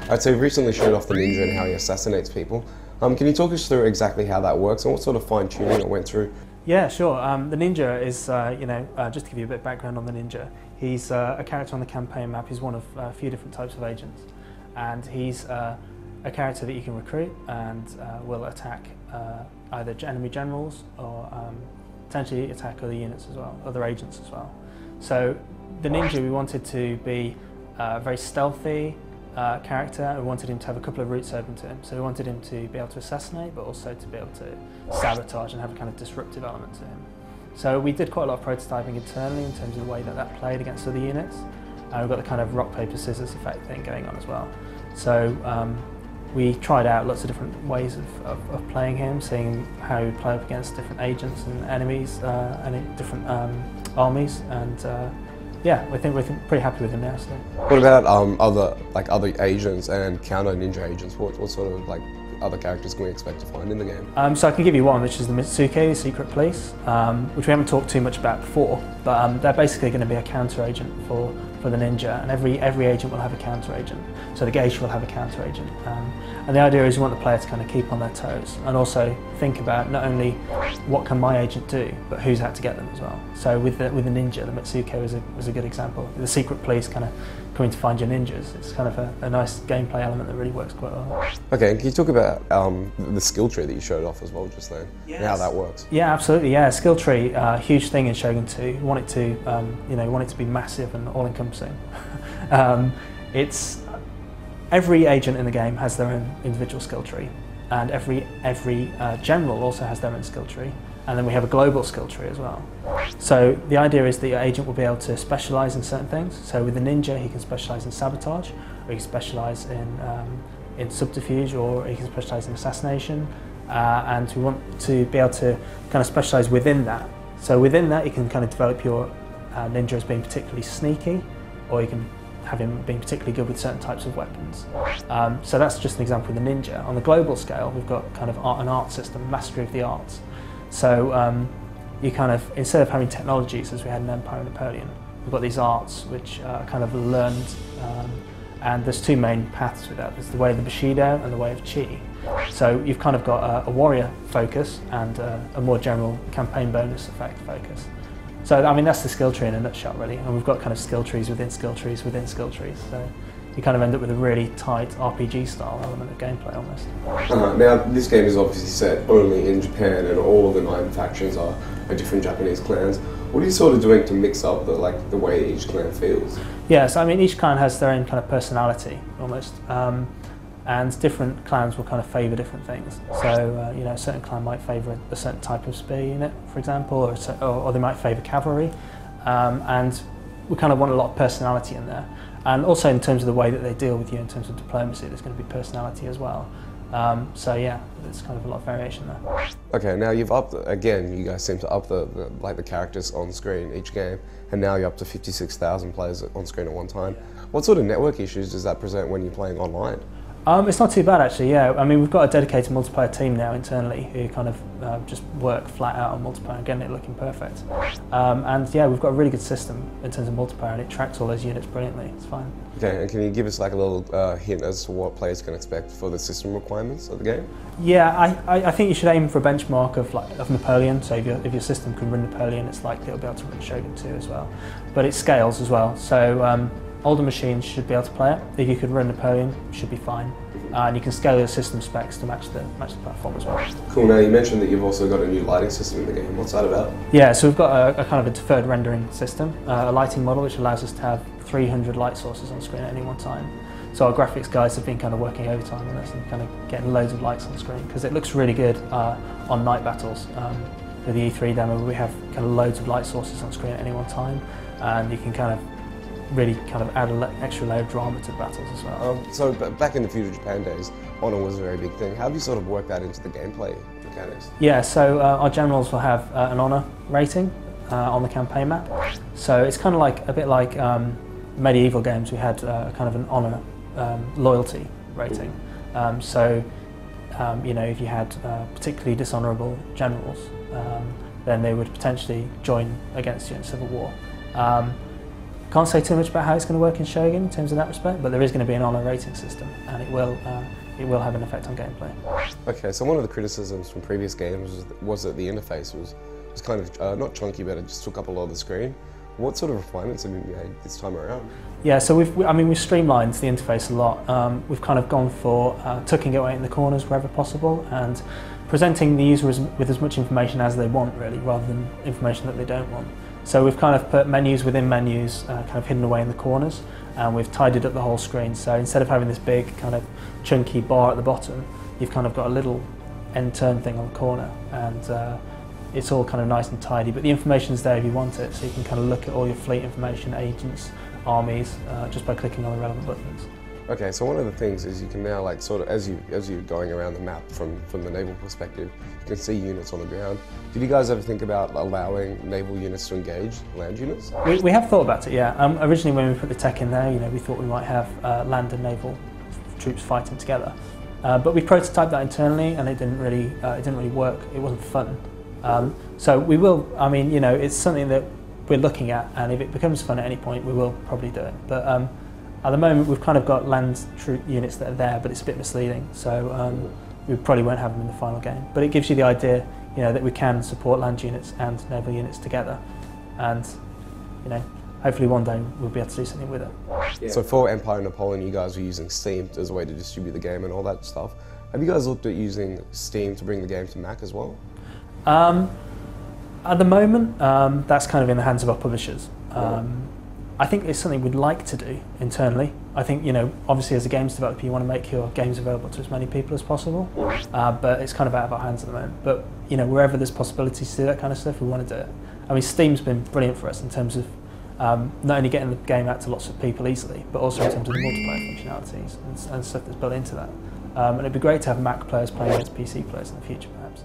Alright, so you've recently showed off the ninja and how he assassinates people. Can you talk us through exactly how that works and what sort of fine-tuning it went through? Yeah, sure. The ninja is, just to give you a bit of background on the ninja, he's a character on the campaign map. He's one of a few different types of agents, and he's a character that you can recruit and will attack either enemy generals or potentially attack other units as well, other agents as well. So the ninja, we wanted to be a very stealthy character, and we wanted him to have a couple of routes open to him. So we wanted him to be able to assassinate, but also to be able to sabotage and have a kind of disruptive element to him. So we did quite a lot of prototyping internally in terms of the way that that played against other units. And we've got the kind of rock, paper, scissors effect thing going on as well. So we tried out lots of different ways of playing him, seeing how he would play up against different agents and enemies, and different armies, and yeah, we're pretty happy with him now. So. What about other agents and counter ninja agents? What sort of other characters can we expect to find in the game? So I can give you one, which is the Mitsuke, the secret police, which we haven't talked too much about before, but they're basically going to be a counter agent for the ninja, and every agent will have a counter agent. So the geisha will have a counter agent, and the idea is you want the player to kind of keep on their toes and also think about not only what can my agent do, but who's out to get them as well. So with the ninja, the Mitsuke was a good example. The secret police kind of coming to find your ninjas. It's kind of a nice gameplay element that really works quite well. Okay, and can you talk about the skill tree that you showed off as well just then, and how that works? Yeah, absolutely. Yeah, skill tree, huge thing in Shogun 2. You want it to, want it to be massive and all-encompassing. It's every agent in the game has their own individual skill tree, and every general also has their own skill tree, and then we have a global skill tree as well. So the idea is that your agent will be able to specialise in certain things. So with the ninja, he can specialise in sabotage, or he can specialise in subterfuge, or he can specialise in assassination, and we want to be able to kind of specialise within that. So within that, you can kind of develop your ninja as being particularly sneaky, or you can have him being particularly good with certain types of weapons. So that's just an example of the ninja. On the global scale, we've got kind of an art system, mastery of the arts. So you kind of, instead of having technologies as we had in Empire and Napoleon, we've got these arts which are kind of learned, and there's two main paths with that. There's the way of the Bushido and the way of Chi. So you've kind of got a warrior focus and a more general campaign bonus effect focus. So I mean, that's the skill tree in a nutshell really, and we've got kind of skill trees within skill trees within skill trees. So you kind of end up with a really tight RPG style element of gameplay almost. Now this game is obviously set only in Japan, and all of the 9 factions are different Japanese clans. What are you sort of doing to mix up the way each clan feels? Yeah, so I mean, each clan has their own kind of personality almost, and different clans will kind of favour different things. So a certain clan might favour a certain type of spear unit, for example, or they might favour cavalry, and we kind of want a lot of personality in there. And also in terms of the way that they deal with you in terms of diplomacy, there's going to be personality as well. So yeah, there's kind of a lot of variation there. Okay, now you've upped, again, you guys seem to up the characters on screen each game, and now you're up to 56,000 players on screen at one time. What sort of network issues does that present when you're playing online? It's not too bad actually, yeah. I mean, we've got a dedicated multiplayer team now internally who kind of just work flat out on multiplayer and getting it looking perfect. And yeah, we've got a really good system in terms of multiplayer, and it tracks all those units brilliantly. It's fine. Okay, and can you give us like a little hint as to what players can expect for the system requirements of the game? Yeah, I think you should aim for a benchmark of Napoleon. So if your system can run Napoleon, it's likely it'll be able to run Shogun 2 as well. But it scales as well. So older machines should be able to play it. If you could run Napoleon, it should be fine. And you can scale your system specs to match the platform as well. Cool. Now you mentioned that you've also got a new lighting system in the game. What's that about? Yeah, so we've got a kind of a deferred rendering system, a lighting model which allows us to have 300 light sources on screen at any one time. So our graphics guys have been kind of working overtime on this and kind of getting loads of lights on screen because it looks really good on night battles. With the E3 demo, we have kind of loads of light sources on screen at any one time, and you can kind of really kind of add an extra layer of drama to the battles as well. So back in the feudal Japan days, honor was a very big thing. How have you sort of worked that into the gameplay mechanics? Yeah, so our generals will have an honor rating on the campaign map. So it's kind of like a bit like medieval games. We had kind of an honor loyalty rating. If you had particularly dishonourable generals, then they would potentially join against you in civil war. Can't say too much about how it's going to work in Shogun in terms of that respect, but there is going to be an honour rating system, and it will have an effect on gameplay. Okay, so one of the criticisms from previous games was that the interface was kind of not chunky, but it just took up a lot of the screen. What sort of refinements have you made this time around? Yeah, so we've streamlined the interface a lot. We've kind of gone for tucking it away in the corners wherever possible and presenting the user with as much information as they want, really, rather than information that they don't want. So we've kind of put menus within menus, kind of hidden away in the corners, and we've tidied up the whole screen. So instead of having this big kind of chunky bar at the bottom, you've kind of got a little end turn thing on the corner, and it's all kind of nice and tidy, but the information's there if you want it, so you can kind of look at all your fleet information, agents, armies, just by clicking on the relevant buttons. Okay, so one of the things is you can now, like, sort of, as you're going around the map from the naval perspective, you can see units on the ground. Did you guys ever think about allowing naval units to engage land units? We have thought about it, yeah. Originally when we put the tech in there, we thought we might have land and naval troops fighting together. But we prototyped that internally, and it didn't really work. It wasn't fun. So we will, it's something that we're looking at, and if it becomes fun at any point, we will probably do it. But at the moment, we've kind of got land troop units that are there, but it's a bit misleading. So we probably won't have them in the final game. But it gives you the idea, that we can support land units and naval units together, and hopefully one day we'll be able to do something with it. Yeah. So for Empire Napoleon, you guys were using Steam as a way to distribute the game and all that stuff. Have you guys looked at using Steam to bring the game to Mac as well? At the moment, that's kind of in the hands of our publishers. I think it's something we'd like to do internally. I think, obviously as a games developer, you want to make your games available to as many people as possible, but it's kind of out of our hands at the moment. But, wherever there's possibilities to do that kind of stuff, we want to do it. I mean, Steam's been brilliant for us in terms of not only getting the game out to lots of people easily, but also in terms of the multiplayer functionalities and stuff that's built into that. And it'd be great to have Mac players playing against PC players in the future, perhaps.